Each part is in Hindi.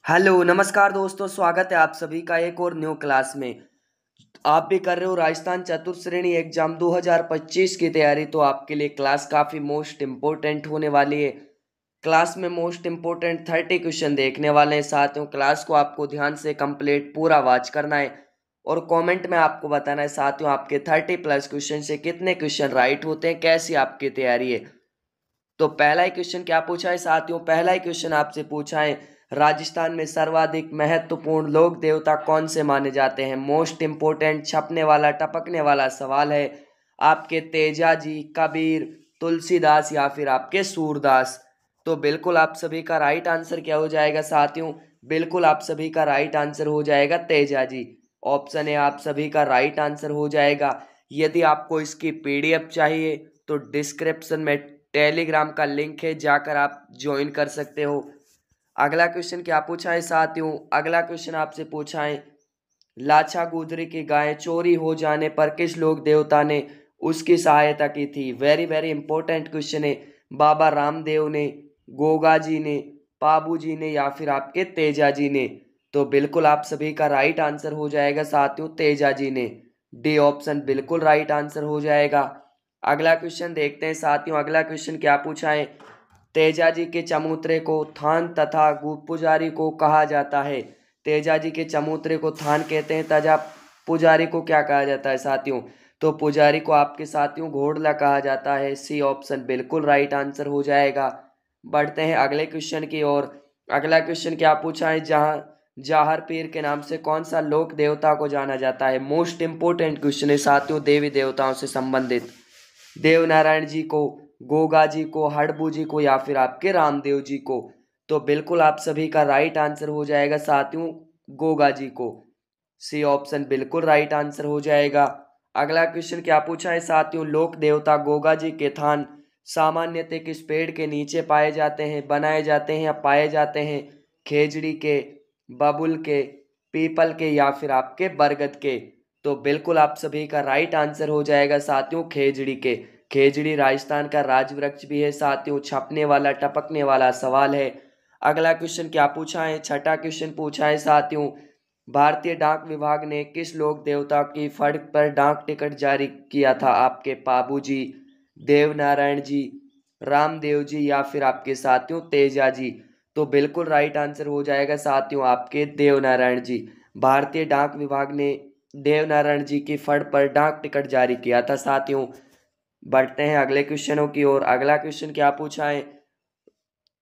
हेलो नमस्कार दोस्तों, स्वागत है आप सभी का एक और न्यू क्लास में। आप भी कर रहे हो राजस्थान चतुर्श्रेणी एग्जाम 2025 की तैयारी, तो आपके लिए क्लास काफ़ी मोस्ट इम्पोर्टेंट होने वाली है। क्लास में मोस्ट इम्पोर्टेंट 30 क्वेश्चन देखने वाले हैं साथियों। क्लास को आपको ध्यान से कंप्लीट पूरा वॉच करना है और कमेंट में आपको बताना है साथियों आपके 30 प्लस क्वेश्चन से कितने क्वेश्चन राइट होते हैं, कैसी आपकी तैयारी है। तो पहला ही क्वेश्चन क्या पूछा है साथियों, पहला ही क्वेश्चन आपसे पूछा है, राजस्थान में सर्वाधिक महत्वपूर्ण लोक देवता कौन से माने जाते हैं। मोस्ट इंपोर्टेंट छपने वाला टपकने वाला सवाल है। आपके तेजा जी, कबीर, तुलसीदास या फिर आपके सूरदास। तो बिल्कुल आप सभी का राइट आंसर क्या हो जाएगा साथियों, बिल्कुल आप सभी का राइट आंसर हो जाएगा तेजा जी। ऑप्शन है आप सभी का राइट आंसर हो जाएगा। यदि आपको इसकी पीडीएफ चाहिए तो डिस्क्रिप्शन में टेलीग्राम का लिंक है, जाकर आप ज्वाइन कर सकते हो। अगला क्वेश्चन क्या पूछा है साथियों, अगला क्वेश्चन आपसे पूछा है, लाछा गुजरी की गाय चोरी हो जाने पर किस लोक देवता ने उसकी सहायता की थी। वेरी वेरी इंपॉर्टेंट क्वेश्चन है। बाबा रामदेव ने, गोगा जी ने, पाबू जी ने या फिर आपके तेजा जी ने। तो बिल्कुल आप सभी का राइट आंसर हो जाएगा साथियों तेजा जी ने। डी ऑप्शन बिल्कुल राइट आंसर हो जाएगा। अगला क्वेश्चन देखते हैं साथियों, अगला क्वेश्चन क्या पूछा है, तेजा जी के चमूत्रे को थान तथा पुजारी को कहा जाता है। तेजा जी के चमूत्रे को थान कहते हैं तथा पुजारी को क्या कहा जाता है साथियों, तो पुजारी को आपके साथियों घोड़ला कहा जाता है। सी ऑप्शन बिल्कुल राइट आंसर हो जाएगा। बढ़ते हैं अगले क्वेश्चन की ओर। अगला क्वेश्चन क्या पूछा है, जहां जाहर पीर के नाम से कौन सा लोक देवता को जाना जाता है। मोस्ट इंपोर्टेंट क्वेश्चन है साथियों, देवी देवताओं से संबंधित। देव नारायण जी को, गोगा जी को, हड़बू जी को या फिर आपके रामदेव जी को। तो बिल्कुल आप सभी का राइट आंसर हो जाएगा साथियों गोगा जी को। सी ऑप्शन बिल्कुल राइट आंसर हो जाएगा। अगला क्वेश्चन क्या पूछा है साथियों, लोक देवता गोगा जी के थान सामान्यतः किस पेड़ के नीचे पाए जाते हैं, बनाए जाते हैं या पाए जाते हैं। खेजड़ी के, बबुल के, पीपल के या फिर आपके बरगद के। तो बिल्कुल आप सभी का राइट आंसर हो जाएगा साथियों खेजड़ी के। खेजड़ी राजस्थान का राज वृक्ष भी है साथियों, छपने वाला टपकने वाला सवाल है। अगला क्वेश्चन क्या पूछा है, छठा क्वेश्चन पूछा है साथियों, भारतीय डाक विभाग ने किस लोक देवता की फर्क पर डाक टिकट जारी किया था। आपके पाबू जी, देव नारायण जी, रामदेव जी या फिर आपके साथियों तेजा जी। तो बिल्कुल राइट आंसर हो जाएगा साथियों आपके देव नारायण जी। भारतीय डाक विभाग ने देव नारायण जी की फड़ पर डाक टिकट जारी किया था साथियों। बढ़ते हैं अगले क्वेश्चनों की ओर। अगला क्वेश्चन क्या पूछा है,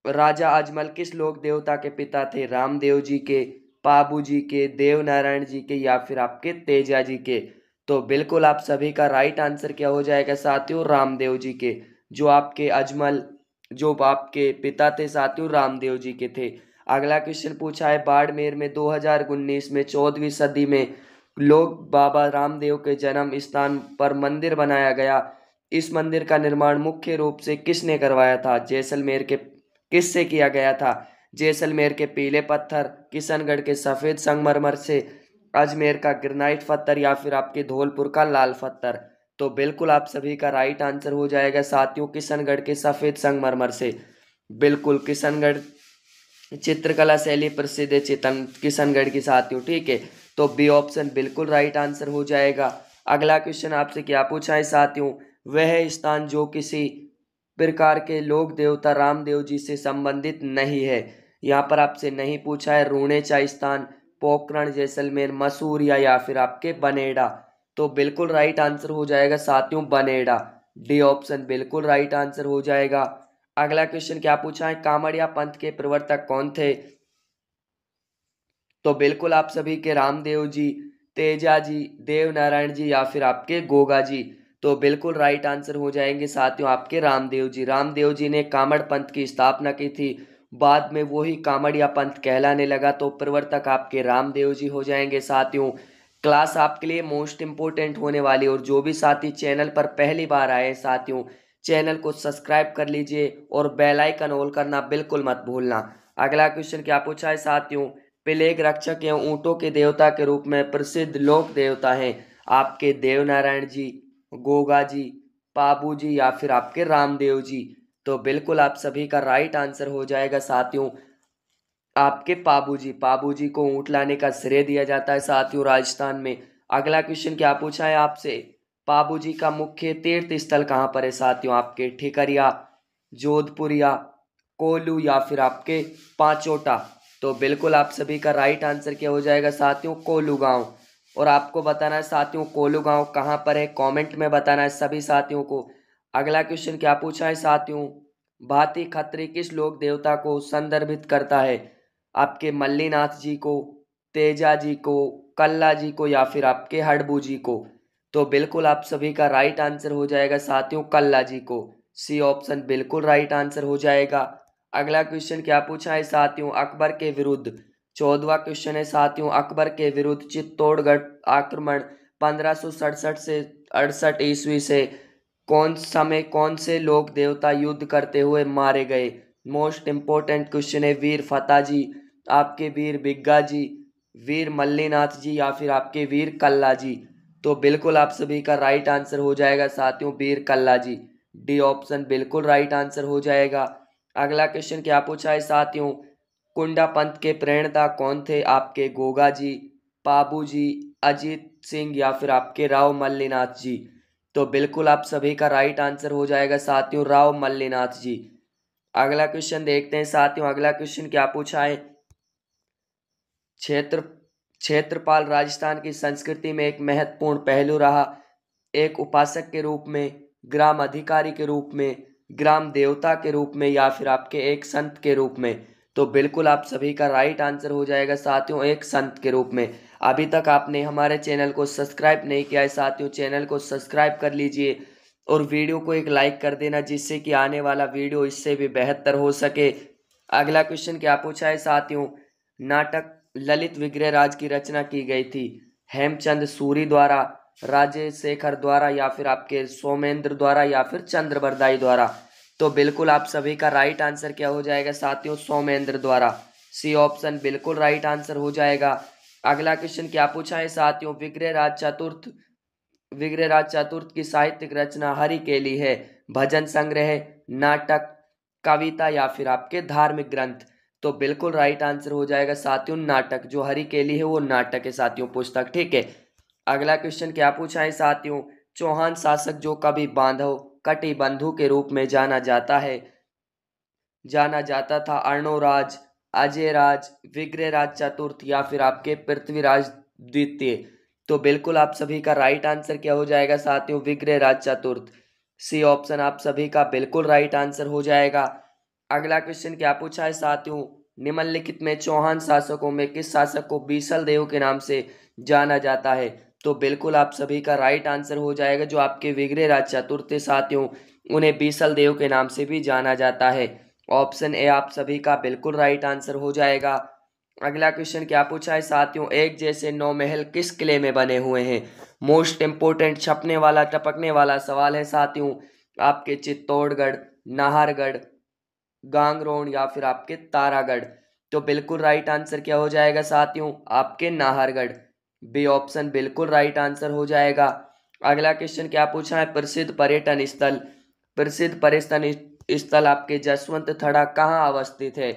राजा अजमल किस लोक देवता के पिता थे। रामदेव जी के, पाबू जी के, देव नारायण जी के या फिर आपके तेजा जी के। तो बिल्कुल आप सभी का राइट आंसर क्या हो जाएगा साथियों, रामदेव जी के। जो आपके अजमल, जो आपके पिता थे साथियों रामदेव जी के थे। अगला क्वेश्चन पूछा है, बाड़मेर में 2019 में 14वीं सदी में लोग बाबा रामदेव के जन्म स्थान पर मंदिर बनाया गया। इस मंदिर का निर्माण मुख्य रूप से किसने करवाया था। जैसलमेर के किससे किया गया था। जैसलमेर के पीले पत्थर, किशनगढ़ के सफेद संगमरमर से, अजमेर का ग्रेनाइट पत्थर या फिर आपके धौलपुर का लाल पत्थर। तो बिल्कुल आप सभी का राइट आंसर हो जाएगा साथियों किशनगढ़ के सफेद संगमरमर से। बिल्कुल किशनगढ़ चित्रकला शैली प्रसिद्ध है चितन किशनगढ़ की साथियों, ठीक है। तो बी ऑप्शन बिल्कुल राइट आंसर हो जाएगा। अगला क्वेश्चन आपसे क्या पूछा है साथियों, वह स्थान जो किसी प्रकार के लोक देवता रामदेव जी से संबंधित नहीं है। यहाँ पर आपसे नहीं पूछा है रूणेचा स्थान, पोखरण, जैसलमेर, मसूरिया या फिर आपके बनेड़ा। तो बिल्कुल राइट आंसर हो जाएगा साथियों बनेड़ा। डी ऑप्शन बिल्कुल राइट आंसर हो जाएगा। अगला क्वेश्चन क्या पूछा है, कामड़िया पंथ के प्रवर्तक कौन थे। तो बिल्कुल आप सभी के रामदेव जी, तेजा जी, देव नारायण जी या फिर आपके गोगा जी। तो बिल्कुल राइट आंसर हो जाएंगे साथियों आपके रामदेव जी। रामदेव जी ने कामड़ पंथ की स्थापना की थी, बाद में वही कामड़िया पंथ कहलाने लगा। तो प्रवर्तक आपके रामदेव जी हो जाएंगे साथियों। क्लास आपके लिए मोस्ट इंपोर्टेंट होने वाली, और जो भी साथी चैनल पर पहली बार आए साथियों, चैनल को सब्सक्राइब कर लीजिए और बेल आइकन ऑल करना बिल्कुल मत भूलना। अगला क्वेश्चन क्या पूछा है साथियों, प्लेग रक्षक एवं ऊंटों के देवता के रूप में प्रसिद्ध लोक देवता हैं आपके देव नारायण जी, गोगा जी, पाबू जी या फिर आपके रामदेव जी। तो बिल्कुल आप सभी का राइट आंसर हो जाएगा साथियों आपके पाबूजी। पाबूजी को ऊँट लाने का श्रेय दिया जाता है साथियों राजस्थान में। अगला क्वेश्चन क्या पूछा है आपसे, पाबूजी का मुख्य तीर्थ स्थल कहाँ पर है साथियों, आपके ठिकरिया, जोधपुर या कोल्लू या फिर आपके पांचोटा। तो बिल्कुल आप सभी का राइट आंसर क्या हो जाएगा साथियों, कोल्लू गांव। और आपको बताना है साथियों कोल्लू गांव कहाँ पर है, कमेंट में बताना है सभी साथियों को। अगला क्वेश्चन क्या पूछा है साथियों, भाती खत्री किस लोक देवता को संदर्भित करता है, आपके मल्लीनाथ जी को, तेजा जी को, कल्ला जी को या फिर आपके हड़बू जी को। तो बिल्कुल आप सभी का राइट आंसर हो जाएगा साथियों कल्ला जी को। सी ऑप्शन बिल्कुल राइट आंसर हो जाएगा। अगला क्वेश्चन क्या पूछा है साथियों, अकबर के विरुद्ध, 14वां क्वेश्चन है साथियों, अकबर के विरुद्ध चित्तौड़गढ़ आक्रमण 1567 से 68 ईस्वी से कौन से लोक देवता युद्ध करते हुए मारे गए। मोस्ट इंपोर्टेंट क्वेश्चन है, वीर फतेह जी, आपके वीर बिग्गा जी, वीर मल्लीनाथ जी या फिर आपके वीर कल्ला जी। तो बिल्कुल आप सभी का राइट आंसर हो जाएगा साथियों वीर कल्ला जी। डी ऑप्शन बिल्कुल राइट आंसर हो जाएगा। अगला क्वेश्चन क्या पूछा है साथियों, कुंडा पंथ के प्रणेता कौन थे, आपके गोगा जी, पाबू जी, अजीत सिंह या फिर आपके राव मल्लीनाथ जी। तो बिल्कुल आप सभी का राइट आंसर हो जाएगा साथियों राव मल्लीनाथ जी। अगला क्वेश्चन देखते हैं साथियों, अगला क्वेश्चन क्या पूछा है, क्षेत्र क्षेत्रपाल राजस्थान की संस्कृति में एक महत्वपूर्ण पहलू रहा, एक उपासक के रूप में, ग्राम अधिकारी के रूप में, ग्राम देवता के रूप में या फिर आपके एक संत के रूप में। तो बिल्कुल आप सभी का राइट आंसर हो जाएगा साथियों एक संत के रूप में। अभी तक आपने हमारे चैनल को सब्सक्राइब नहीं किया है साथियों, चैनल को सब्सक्राइब कर लीजिए और वीडियो को एक लाइक कर देना जिससे कि आने वाला वीडियो इससे भी बेहतर हो सके। अगला क्वेश्चन क्या पूछा है साथियों, नाटक ललित विग्रह राज की रचना की गई थी, हेमचंद सूरी द्वारा, राजेश शेखर द्वारा या फिर आपके सोमेंद्र द्वारा या फिर चंद्रबरदाई द्वारा। तो बिल्कुल आप सभी का राइट आंसर क्या हो जाएगा साथियों, सोमेंद्र द्वारा। सी ऑप्शन बिल्कुल राइट आंसर हो जाएगा। अगला क्वेश्चन क्या पूछा है साथियों, विग्रह राज चतुर्थ की साहित्यिक रचना हरि केली है, भजन संग्रह, नाटक, कविता या फिर आपके धार्मिक ग्रंथ। तो बिल्कुल राइट आंसर हो जाएगा साथियों नाटक, जो हरि केली है वो नाटक है साथियों पुस्तक, ठीक है। अगला क्वेश्चन क्या पूछा है साथियों, चौहान शासक जो कभी बांधव कटिबंधु के रूप में जाना जाता था, अर्णोराज, अजयराज, विग्रहराज चतुर्थ या फिर आपके पृथ्वीराज द्वितीय। तो बिल्कुल आप सभी का राइट आंसर क्या हो जाएगा साथियों, विग्रहराज चतुर्थ। सी ऑप्शन आप सभी का बिल्कुल राइट आंसर हो जाएगा। अगला क्वेश्चन क्या पूछा है साथियों, निम्नलिखित में चौहान शासकों में किस शासक को बीसल देव के नाम से जाना जाता है। तो बिल्कुल आप सभी का राइट आंसर हो जाएगा, जो आपके विग्रहराज चतुर्थ साथियों उन्हें बीसल देव के नाम से भी जाना जाता है। ऑप्शन ए आप सभी का बिल्कुल राइट आंसर हो जाएगा। अगला क्वेश्चन क्या पूछा है साथियों, एक जैसे 9 महल किस किले में बने हुए हैं। मोस्ट इंपोर्टेंट छपने वाला टपकने वाला सवाल है साथियों, आपके चित्तौड़गढ़, नाहरगढ़, गांगरोन या फिर आपके तारागढ़। तो बिल्कुल राइट आंसर क्या हो जाएगा साथियों, आपके नाहरगढ़। बी ऑप्शन बिल्कुल राइट आंसर हो जाएगा। अगला क्वेश्चन क्या पूछा है, प्रसिद्ध पर्यटन स्थल आपके जसवंत थड़ा कहाँ अवस्थित है।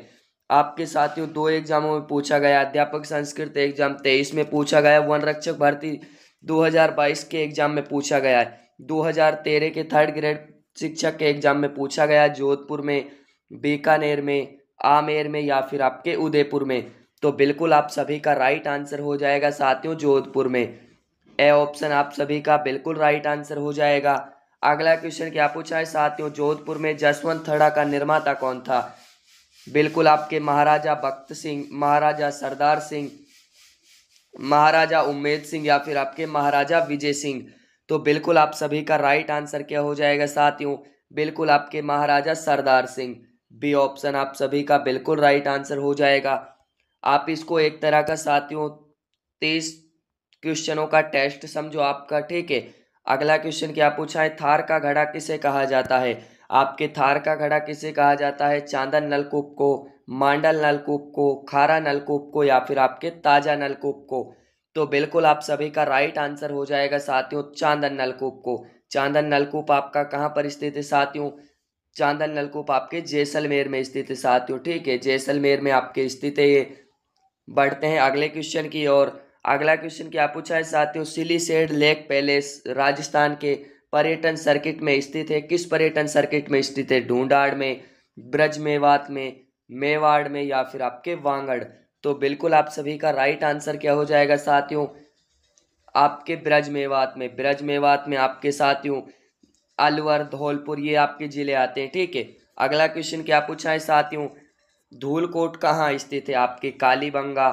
आपके साथियों दो एग्जामों में पूछा गया, अध्यापक संस्कृत एग्जाम 23 में पूछा गया, वन रक्षक भर्ती 2022 के एग्जाम में पूछा गया है, 2013 के थर्ड ग्रेड शिक्षक के एग्जाम में पूछा गया, जोधपुर में, बीकानेर में, आमेर में या फिर आपके उदयपुर में। तो बिल्कुल आप सभी का राइट आंसर हो जाएगा साथियों जोधपुर में। ए ऑप्शन आप सभी का बिल्कुल राइट आंसर हो जाएगा। अगला क्वेश्चन क्या पूछा है साथियों, जोधपुर में जसवंत थड़ा का निर्माता कौन था। बिल्कुल आपके महाराजा भक्त सिंह, महाराजा सरदार सिंह, महाराजा उम्मेद सिंह या फिर आपके महाराजा विजय सिंह। तो बिल्कुल आप सभी का राइट आंसर क्या हो जाएगा साथियों, बिल्कुल आपके महाराजा सरदार सिंह। बी ऑप्शन आप सभी का बिल्कुल राइट आंसर हो जाएगा। आप इसको एक तरह का साथियों 30 क्वेश्चनों का टेस्ट समझो आपका, ठीक है। अगला क्वेश्चन क्या पूछा है, थार का घड़ा किसे कहा जाता है। आपके थार का घड़ा किसे कहा जाता है, चांदन नलकूप को, मांडल नलकूप को, खारा नलकूप को या फिर आपके ताजा नलकूप को। तो बिल्कुल आप सभी का राइट आंसर हो जाएगा साथियों चांदन नलकूप को। चांदन नलकूप आपका कहाँ पर स्थित है साथियों, चांदल नलकूप आपके जैसलमेर में स्थित है साथियों, ठीक है, जैसलमेर में आपके स्थित है ये। बढ़ते हैं अगले क्वेश्चन की ओर। अगला क्वेश्चन क्या पूछा है साथियों, सिलीसेड लेक पैलेस राजस्थान के पर्यटन सर्किट में स्थित है। किस पर्यटन सर्किट में स्थित है? ढूंढाड़ में, ब्रज मेवात में, मेवाड़ में या फिर आपके वांगड़। तो बिल्कुल आप सभी का राइट आंसर क्या हो जाएगा साथियों, आपके ब्रज मेवात में। ब्रज मेवात में आपके साथियों अलवर, धौलपुर ये आपके जिले आते हैं, ठीक है। अगला क्वेश्चन क्या पूछा है साथियों, धूलकोट कहाँ स्थित है? आपके कालीबंगा,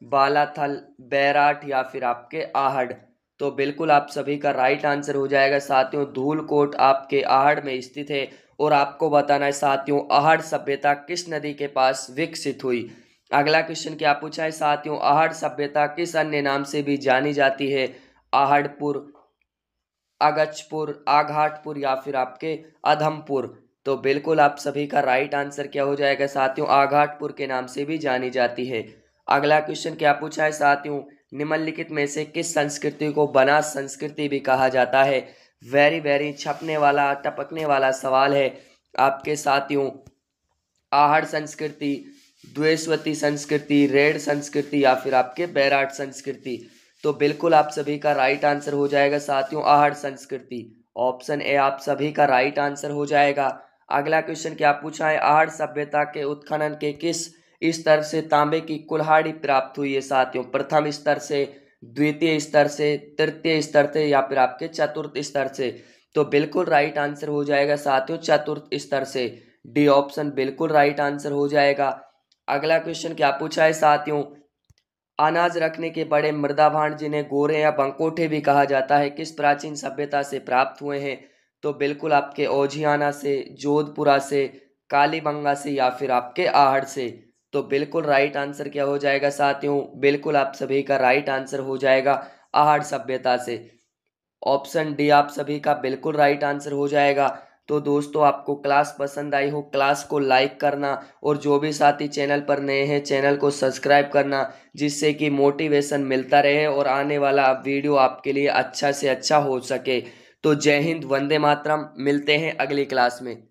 बालाथल, बैराठ या फिर आपके आहड़। तो बिल्कुल आप सभी का राइट आंसर हो जाएगा साथियों, धूलकोट आपके आहड़ में स्थित है। और आपको बताना है साथियों, आहड़ सभ्यता किस नदी के पास विकसित हुई? अगला क्वेश्चन क्या पूछा है साथियों, आहड़ सभ्यता किस अन्य नाम से भी जानी जाती है? आहड़पुर, अगचपुर, आघाटपुर या फिर आपके अधमपुर। तो बिल्कुल आप सभी का राइट आंसर क्या हो जाएगा साथियों, आघाटपुर के नाम से भी जानी जाती है। अगला क्वेश्चन क्या पूछा है साथियों, निम्नलिखित में से किस संस्कृति को बनास संस्कृति भी कहा जाता है? वेरी वेरी छपने वाला, टपकने वाला सवाल है आपके साथियों। आहड़ संस्कृति, द्वेषवती संस्कृति, रेड संस्कृति या फिर आपके बैराट संस्कृति। तो बिल्कुल आप सभी का राइट आंसर हो जाएगा साथियों, आहड़ संस्कृति। ऑप्शन ए आप सभी का राइट आंसर हो जाएगा। अगला क्वेश्चन क्या पूछा है, आहड़ सभ्यता के उत्खनन के किस स्तर से तांबे की कुल्हाड़ी प्राप्त हुई है साथियों? प्रथम स्तर से, द्वितीय स्तर से, तृतीय स्तर से या फिर आपके चतुर्थ स्तर से। तो बिल्कुल राइट आंसर हो जाएगा साथियों, चतुर्थ स्तर से। डी ऑप्शन बिल्कुल राइट आंसर हो जाएगा। अगला क्वेश्चन क्या पूछा है साथियों, अनाज रखने के बड़े मृदा भांड जिन्हें गोरे या बंकोठे भी कहा जाता है किस प्राचीन सभ्यता से प्राप्त हुए हैं? तो बिल्कुल आपके ओझियाना से, जोधपुरा से, कालीबंगा से या फिर आपके आहड़ से। तो बिल्कुल राइट आंसर क्या हो जाएगा साथियों, बिल्कुल आप सभी का राइट आंसर हो जाएगा आहड़ सभ्यता से। ऑप्शन डी आप सभी का बिल्कुल राइट आंसर हो जाएगा। तो दोस्तों आपको क्लास पसंद आई हो, क्लास को लाइक करना और जो भी साथी चैनल पर नए हैं चैनल को सब्सक्राइब करना, जिससे कि मोटिवेशन मिलता रहे और आने वाला वीडियो आपके लिए अच्छा से अच्छा हो सके। तो जय हिंद, वंदे मातरम, मिलते हैं अगली क्लास में।